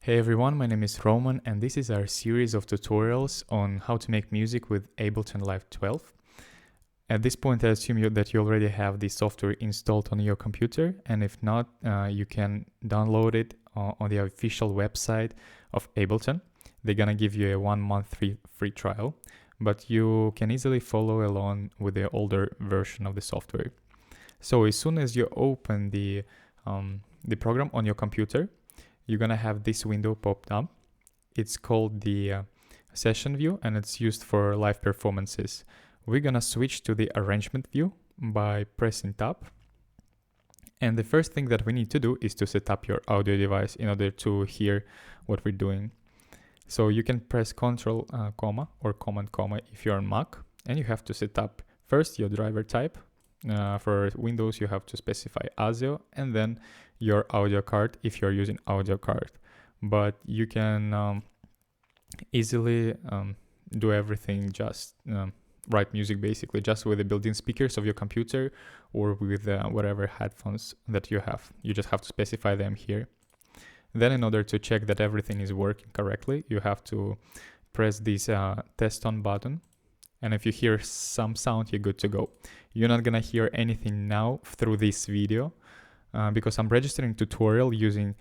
Hey everyone, my name is Roman and this is our series of tutorials on how to make music with Ableton Live 12. At this point I assume that you already have the software installed on your computer, and if not, you can download it on the official website of Ableton. They're gonna give you a 1-month free trial, but you can easily follow along with the older version of the software. So as soon as you open the program on your computer, you're gonna have this window popped up. It's called the session view and it's used for live performances. We're gonna switch to the arrangement view by pressing tab. And the first thing that we need to do is to set up your audio device in order to hear what we're doing. So you can press Ctrl, comma or Command, comma if you're on Mac, and you have to set up first your driver type. For Windows, you have to specify ASIO and then your audio card if you're using audio card. But you can easily do everything, just write music basically just with the built-in speakers of your computer or with whatever headphones that you have. You just have to specify them here. Then in order to check that everything is working correctly, you have to press this test on button. And if you hear some sound, you're good to go. You're not gonna hear anything now through this video because I'm registering tutorial using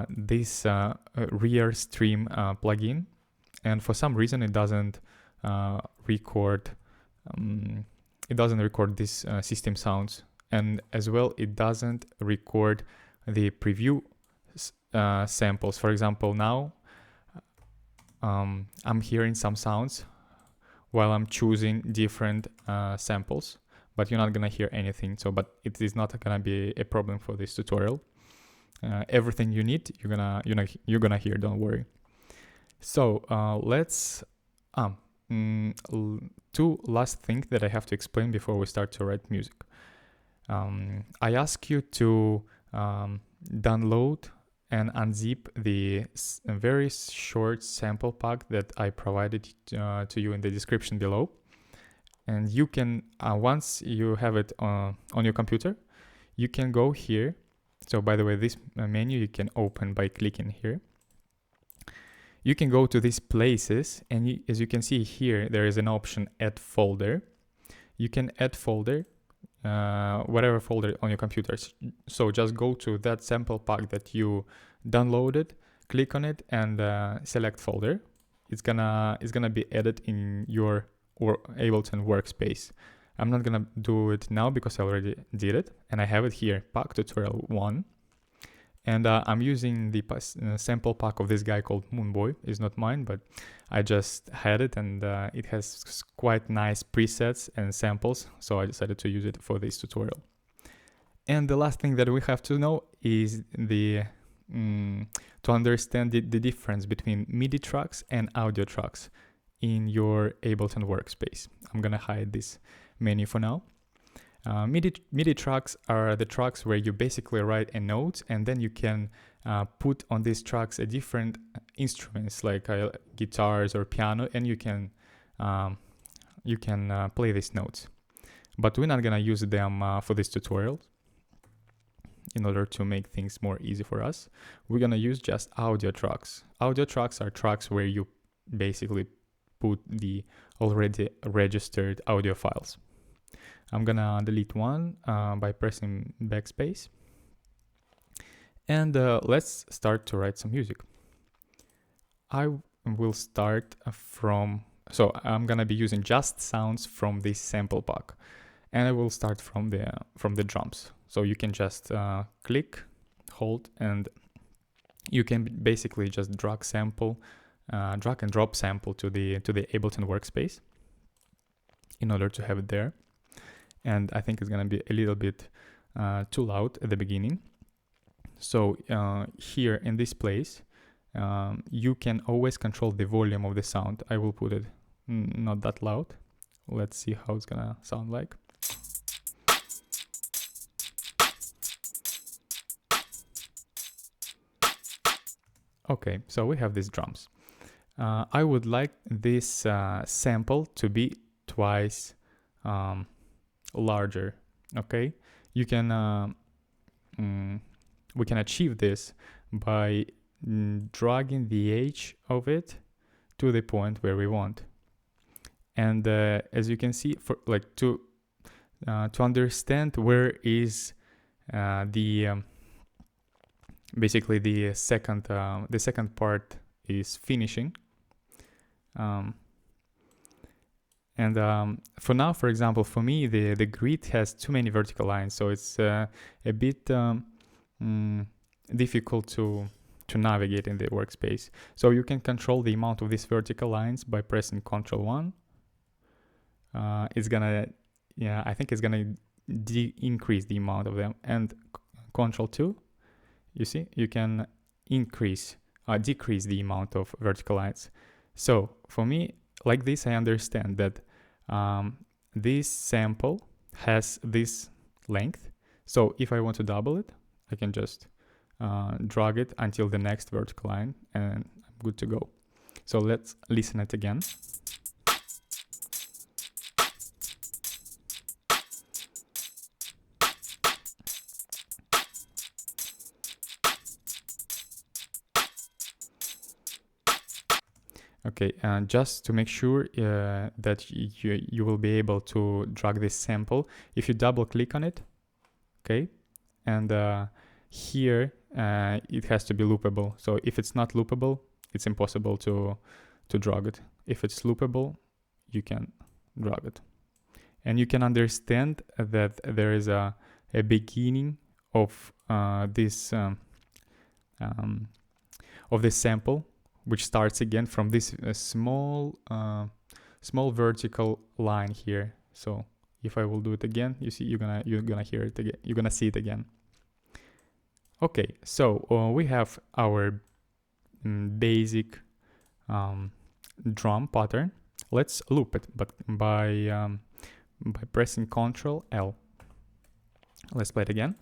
this rear stream plugin, and for some reason it doesn't record this system sounds, and as well it doesn't record the preview samples. For example, now I'm hearing some sounds while I'm choosing different samples, but you're not gonna hear anything. So, but it is not gonna be a problem for this tutorial. Everything you need, you're gonna hear. Don't worry. So let's two last things that I have to explain before we start to write music. I ask you to download and unzip the very short sample pack that I provided to you in the description below. And you can, once you have it on your computer, you can go here. So by the way, this menu you can open by clicking here. You can go to these places, and as you can see here, there is an option add folder. You can add folder, whatever folder on your computer. So just go to that sample pack that you downloaded, click on it, and select folder. It's gonna be added in your Ableton workspace. I'm not gonna do it now because I already did it, and I have it here, pack tutorial 1. And I'm using the sample pack of this guy called Moonboy. It's not mine, but I just had it, and it has quite nice presets and samples, so I decided to use it for this tutorial. And the last thing that we have to know is to understand the difference between MIDI tracks and audio tracks in your Ableton workspace. I'm gonna hide this menu for now. MIDI tracks are the tracks where you basically write a note, and then you can put on these tracks a different instruments like guitars or piano, and you can play these notes. But we're not gonna use them for this tutorial. In order to make things more easy for us, we're gonna use just audio tracks. Audio tracks are tracks where you basically put the already registered audio files. I'm gonna delete one by pressing backspace. And let's start to write some music. I will start so I'm gonna be using just sounds from this sample pack. And I will start from the drums. So you can just click, hold, and you can basically just drag and drop sample to the Ableton workspace in order to have it there. And I think it's gonna be a little bit too loud at the beginning. So here in this place, you can always control the volume of the sound. I will put it not that loud. Let's see how it's gonna sound like. Okay, so we have these drums. I would like this sample to be twice larger. Okay, you can we can achieve this by dragging the edge of it to the point where we want. And as you can see, for like to understand where is basically the second part is finishing. For now, for example, for me, the grid has too many vertical lines, so it's a bit difficult to navigate in the workspace. So you can control the amount of these vertical lines by pressing Ctrl 1. It's gonna, I think it's gonna increase the amount of them, and Ctrl 2. You see, you can decrease the amount of vertical lines. So for me, like this, I understand that this sample has this length. So if I want to double it, I can just drag it until the next vertical line, and I'm good to go. So let's listen it again. Okay, just to make sure that you will be able to drag this sample, if you double click on it, okay, and here it has to be loopable. So if it's not loopable, it's impossible to drag it. If it's loopable, you can drag it. And you can understand that there is a beginning of this sample, which starts again from this small vertical line here. So if I will do it again, you see, you're gonna hear it again. You're gonna see it again. Okay, so we have our basic drum pattern. Let's loop it, but by pressing Ctrl L. Let's play it again.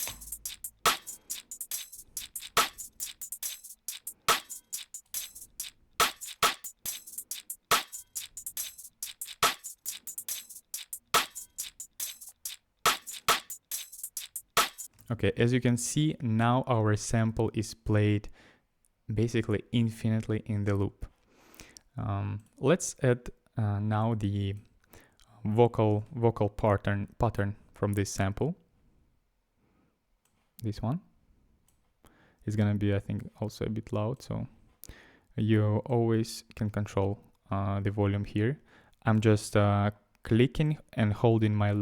Okay, as you can see, now our sample is played basically infinitely in the loop. Let's add now the vocal pattern from this sample. This one is gonna be, I think, also a bit loud, so you always can control the volume here. I'm just clicking and holding my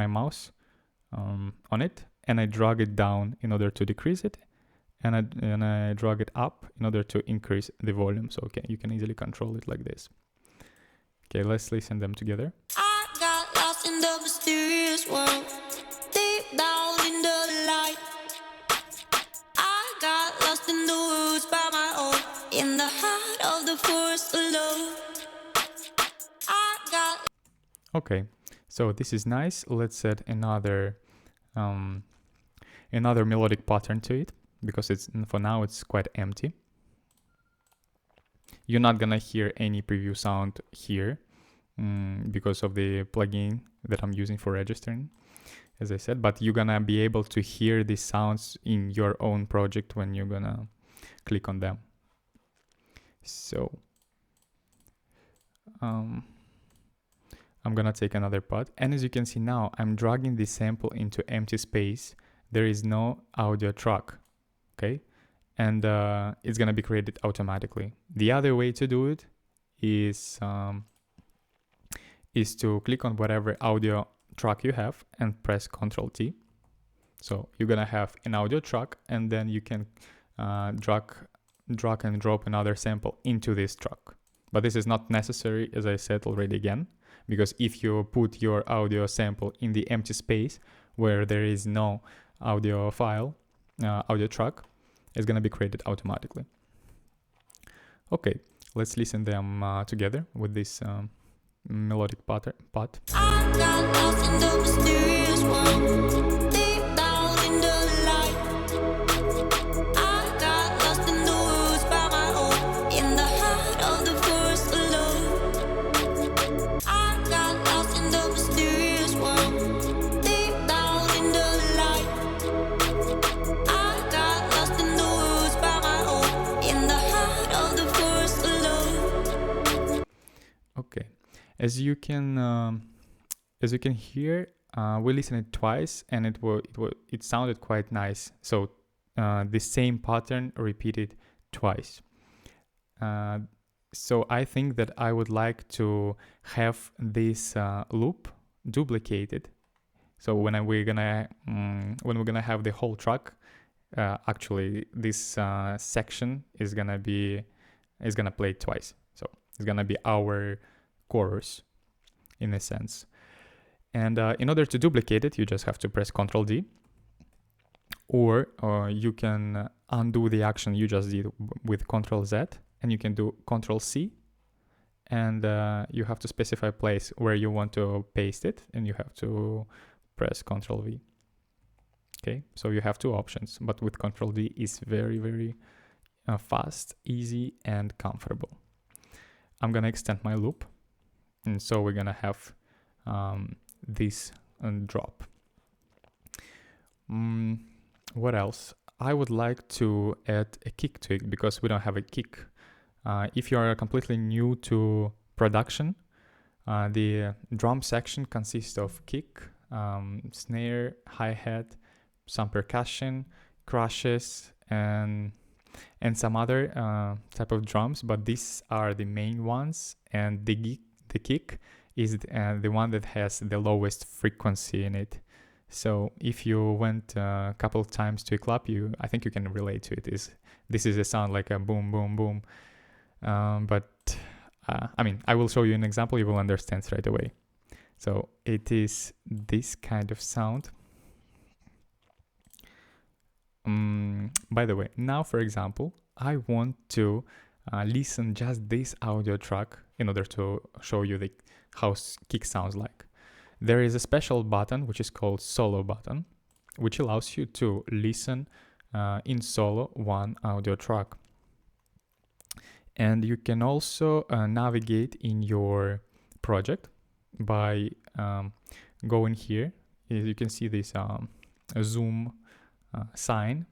mouse on it, and I drag it down in order to decrease it, and I drag it up in order to increase the volume. So okay, you can easily control it like this. Okay, let's listen them together. I got lost in the mysterious world, deep down in the light. I got lost in the woods by my own, in the heart of the forest alone. I got. Okay, so this is nice. Let's add another melodic pattern to it, because for now it's quite empty. You're not gonna hear any preview sound here because of the plugin that I'm using for registering, as I said, but you're gonna be able to hear the sounds in your own project when you're gonna click on them. So I'm gonna take another part, and as you can see now, I'm dragging the sample into empty space. There is no audio track, okay? And it's gonna be created automatically. The other way to do it is to click on whatever audio track you have and press Ctrl T. So you're gonna have an audio track, and then you can drag and drop another sample into this track. But this is not necessary, as I said already again, because if you put your audio sample in the empty space where there is no audio file, audio track, it's gonna be created automatically. Okay, let's listen them together with this melodic part. I got lost in the mysterious world, deep down in the light. I got lost in the woods by my own, in the heart of the forest alone. I got lost in the mysterious world, deep down in the light. I got lost in the woods by my own, As you can hear, we listened it twice, and it sounded quite nice. So the same pattern repeated twice. So I think that I would like to have this loop duplicated. So when we're gonna have the whole track, actually this section is gonna play twice. So it's gonna be our chorus in a sense. And in order to duplicate it, you just have to press Ctrl D, or you can undo the action you just did with Ctrl Z, and you can do Ctrl C, and you have to specify a place where you want to paste it, and you have to press Ctrl V. Okay, so you have two options, but with Ctrl D is very, very fast, easy, and comfortable. I'm gonna extend my loop, and so we're gonna have this drop. What else? I would like to add a kick to it because we don't have a kick. If you are completely new to production, the drum section consists of kick, snare, hi-hat, some percussion, crashes, and some other type of drums, but these are the main ones, and the kick is the one that has the lowest frequency in it. So if you went a couple of times to a club, I think you can relate to it. This is a sound like a boom, boom, boom. But I mean, I will show you an example, you will understand straight away. So it is this kind of sound. By the way, now for example, I want to listen just this audio track in order to show you how kick sounds like. There is a special button which is called solo button, which allows you to listen in solo one audio track. And you can also navigate in your project by going here. You can see this zoom sign,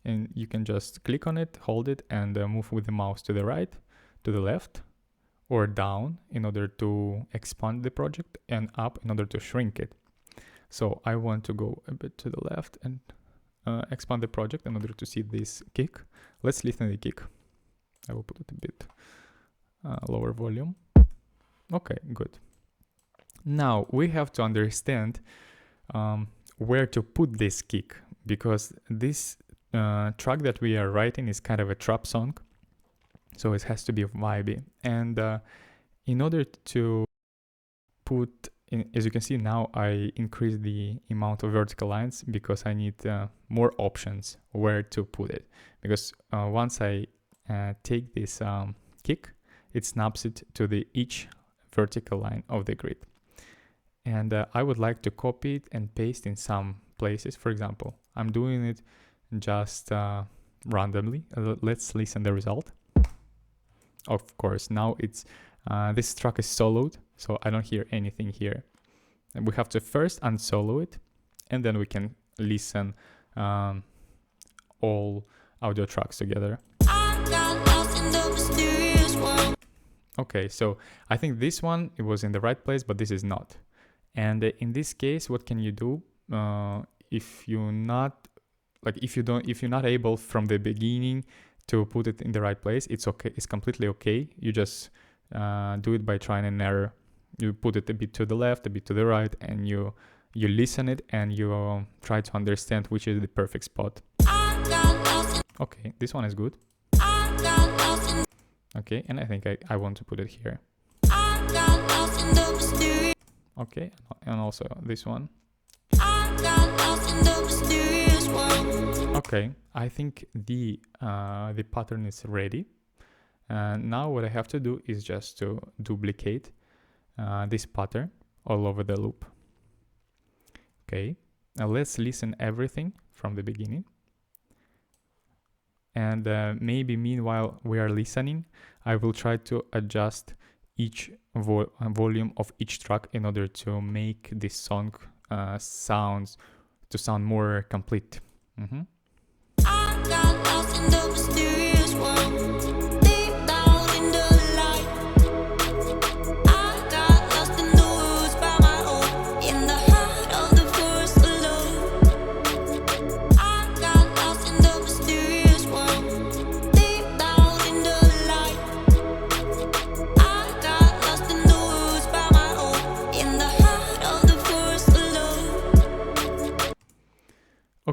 and you can just click on it, hold it, and move with the mouse to the right, to the left, or down in order to expand the project, and up in order to shrink it. So I want to go a bit to the left and expand the project in order to see this kick. Let's listen to the kick. I will put it a bit lower volume. Okay, good. Now we have to understand where to put this kick, because this track that we are writing is kind of a trap song, so it has to be vibey. And in order to put in, as you can see now, I increase the amount of vertical lines because I need more options where to put it, because once I take this kick, it snaps it to each vertical line of the grid. And I would like to copy it and paste in some places. For example, I'm doing it just randomly. Let's listen the result. Of course, now it's this track is soloed, so I don't hear anything here. And we have to first unsolo it, and then we can listen all audio tracks together. Okay, so I think this one, it was in the right place, but this is not. And in this case, what can you do if you're not able from the beginning to put it in the right place? It's okay. It's completely okay. You just do it by trying and error. You put it a bit to the left, a bit to the right, and you listen it, and you try to understand which is the perfect spot. Okay, this one is good. Okay, and I think I want to put it here. Okay, and also this one. Okay, I think the pattern is ready. Now what I have to do is just to duplicate this pattern all over the loop. Okay, now let's listen everything from the beginning. And maybe meanwhile we are listening, I will try to adjust each volume of each track in order to make this song sound more complete.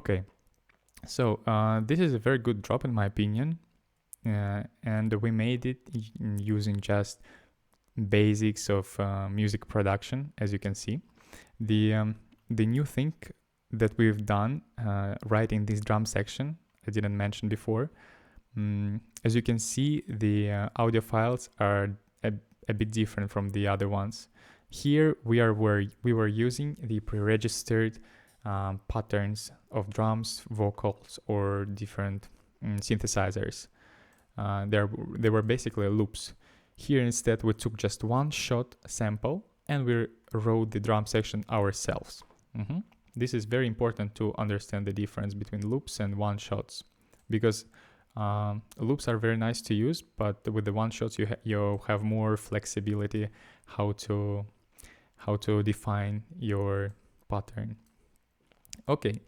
Okay, so this is a very good drop in my opinion, and we made it using just basics of music production, as you can see. The new thing that we've done right in this drum section, I didn't mention before. As you can see, the audio files are a bit different from the other ones. Here we were using the pre-registered patterns of drums, vocals, or different synthesizers. They were basically loops. Here instead we took just one shot sample and we wrote the drum section ourselves. This is very important to understand the difference between loops and one shots, because loops are very nice to use, but with the one shots you have more flexibility how to define your pattern. Okay,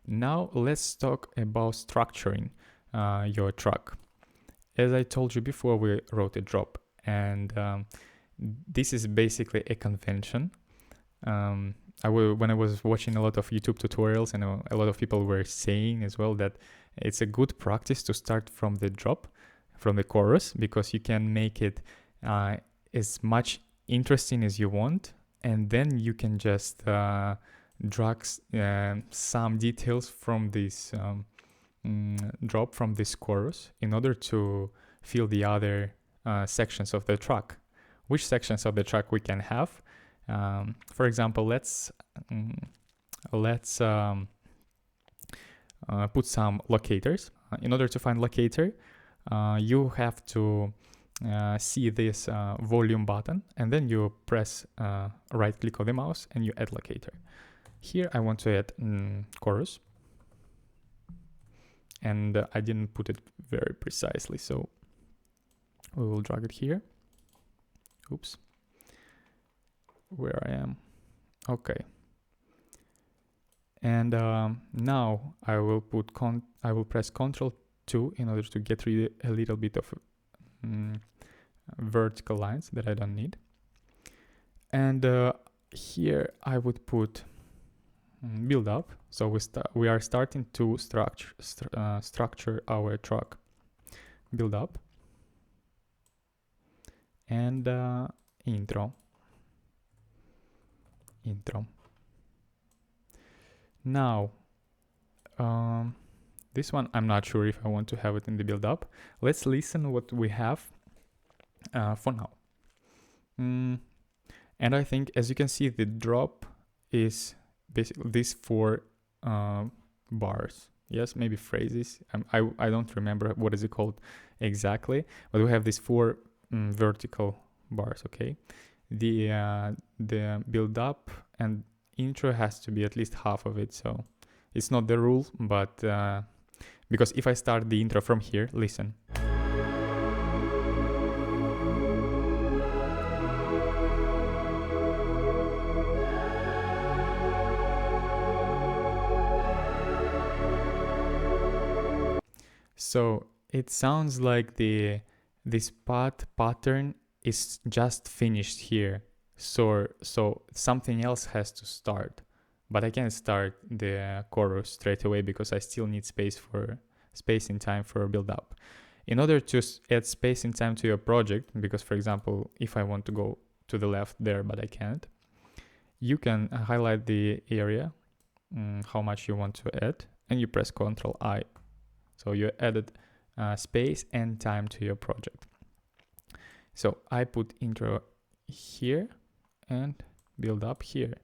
now let's talk about structuring your track. As I told you before, we wrote a drop, and this is basically a convention. When I was watching a lot of YouTube tutorials, and a lot of people were saying as well that it's a good practice to start from the drop, from the chorus, because you can make it as much interesting as you want, and then you can just drag some details from this drop, from this chorus, in order to fill the other sections of the track. Which sections of the track we can have? For example, let's put some locators. In order to find locator, you have to see this volume button, and then you press right click on the mouse and you add locator. Here I want to add chorus, and I didn't put it very precisely, so we will drag it here. Oops, where I am. Okay, and now I will put I will press Ctrl 2 in order to get rid a little bit of vertical lines that I don't need. And here I would put build up. So we are starting to structure our track. Build up and intro. Now this one I'm not sure if I want to have it in the build up. Let's listen what we have for now. And I think, as you can see, the drop is basically these 4 bars. Yes, maybe phrases. I don't remember what is it called exactly, but we have these 4 vertical bars. Okay, the build up and intro has to be at least half of it. So it's not the rule, but because if I start the intro from here, listen. So it sounds like this pattern is just finished here. So something else has to start, but I can't start the chorus straight away because I still need space and time for build up. In order to add space and time to your project, because for example, if I want to go to the left there, but I can't, you can highlight the area, how much you want to add, and you press Ctrl I. So you added space and time to your project. So I put intro here and build up here.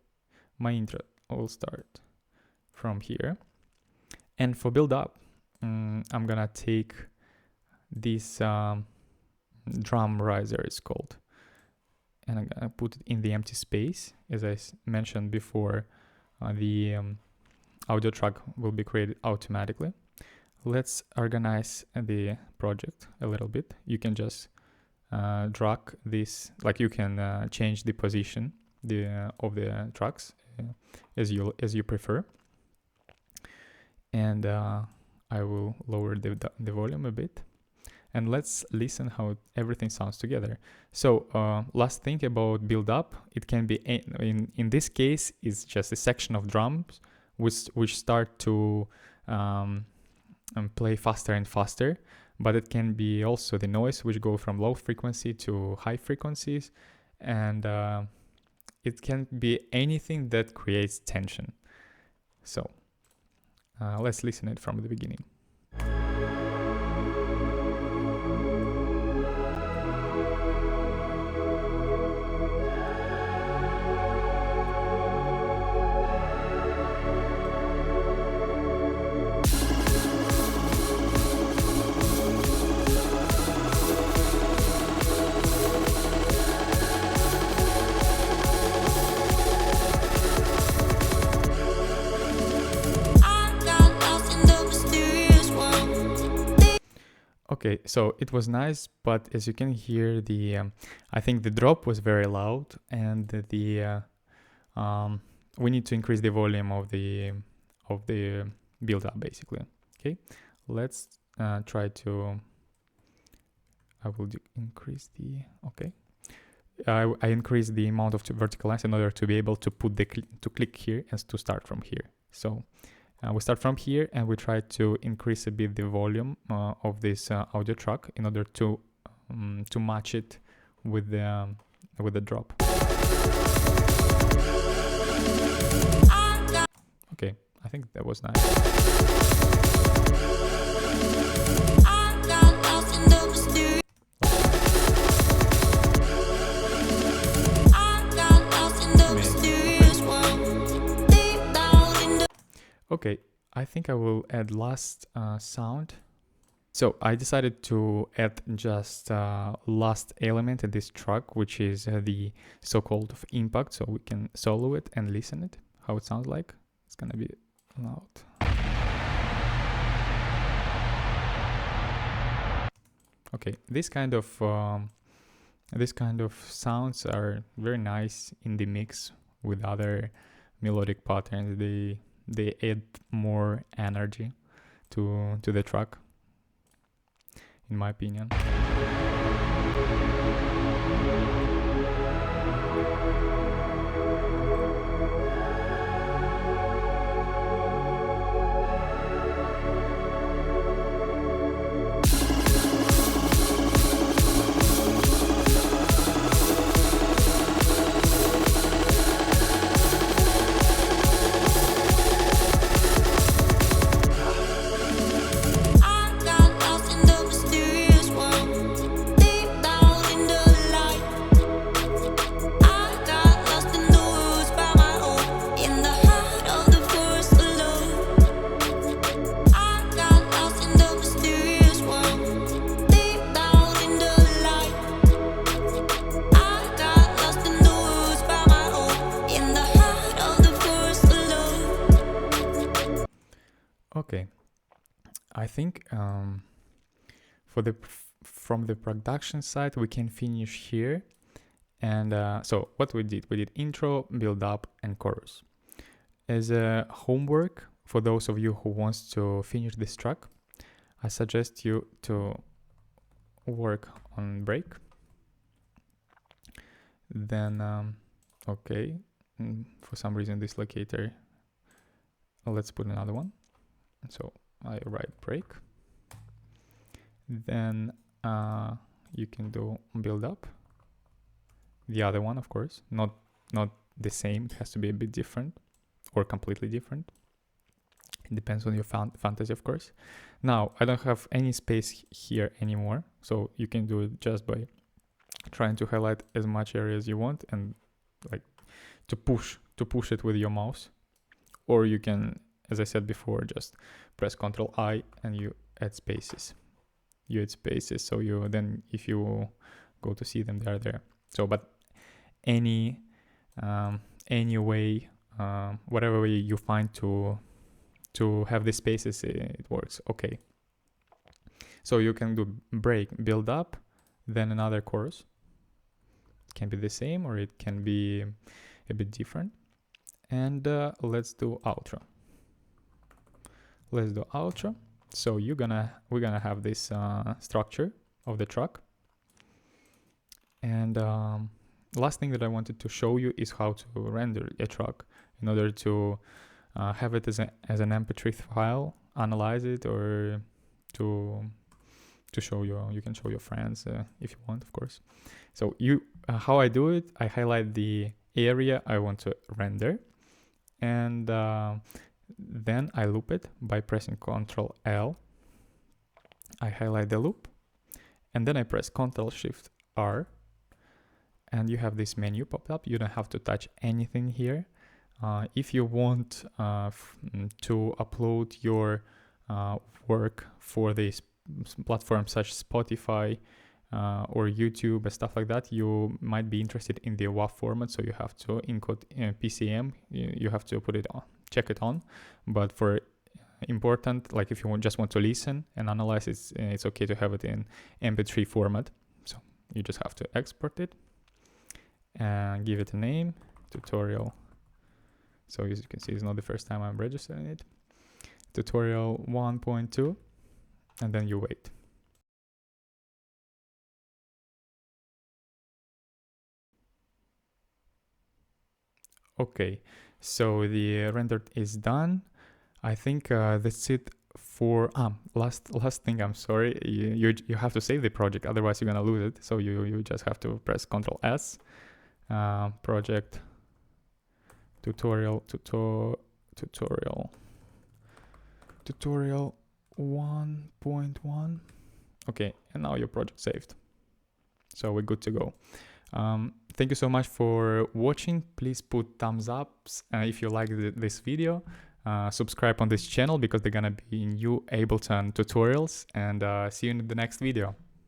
My intro will start from here. And for build up, I'm gonna take this drum riser, it's called, and I'm gonna put it in the empty space. As I mentioned before, the audio track will be created automatically. Let's organize the project a little bit. You can just drag this, like you can change the position of the tracks as you prefer. And I will lower the volume a bit, and let's listen how everything sounds together. So last thing about build up, it can be in this case it's just a section of drums which start to play faster and faster, but it can be also the noise which go from low frequency to high frequencies, and it can be anything that creates tension. So let's listen it from the beginning. Okay, so it was nice, but as you can hear, I think the drop was very loud, and we need to increase the volume of the build up, basically. Okay, let's try to. I will increase the. Okay, I increase the amount of vertical lines in order to be able to put to click here and to start from here. So. We start from here and we try to increase a bit the volume of this audio track in order to match it with the drop. Okay, I think that was nice. Okay, I think I will add last sound. So I decided to add just last element in this track, which is the so-called impact, so we can solo it and listen it, how it sounds like. It's gonna be loud. Okay, this kind of sounds are very nice in the mix with other melodic patterns. They add more energy to the track, in my opinion. Okay, I think from the production side we can finish here. And so what we did intro, build up, and chorus. As a homework for those of you who wants to finish this track, I suggest you to work on break. Then okay, for some reason this locator, let's put another one. So I write break. Then you can do build up. The other one, of course, not the same. It has to be a bit different or completely different. It depends on your fantasy, of course. Now I don't have any space here anymore, so you can do it just by trying to highlight as much area as you want and like to push it with your mouse, or you can, as I said before, just press Ctrl I and you add spaces. So you then, if you go to see them, they are there. So, but any way, whatever way you find to have the spaces, it works. Okay. So you can do break, build up, then another chorus. It can be the same or it can be a bit different. And let's do outro. So we're gonna have this structure of the track. And last thing that I wanted to show you is how to render a track in order to have it as an MP3 file, analyze it, or to show you can show your friends if you want, of course. So how I do it, I highlight the area I want to render, and then I loop it by pressing Ctrl L. I highlight the loop, and then I press Ctrl Shift R, and you have this menu pop up. You don't have to touch anything here. If you want to upload your work for this platform such as Spotify or YouTube and stuff like that, you might be interested in the WAV format, so you have to encode PCM. You have to put it on, check it on. But for important, like if you just want to listen and analyze, it's okay to have it in MP3 format. So you just have to export it and give it a name, tutorial. So as you can see, it's not the first time I'm registering it. Tutorial 1.2, and then you wait. Okay, so the render is done. I think that's it for last thing. I'm sorry, you have to save the project, otherwise you're gonna lose it. So you just have to press Ctrl S, project tutorial 1.1. Okay, and now your project saved, so we're good to go. Thank you so much for watching. Please put thumbs ups if you like this video. Subscribe on this channel because they're gonna be new Ableton tutorials, and see you in the next video.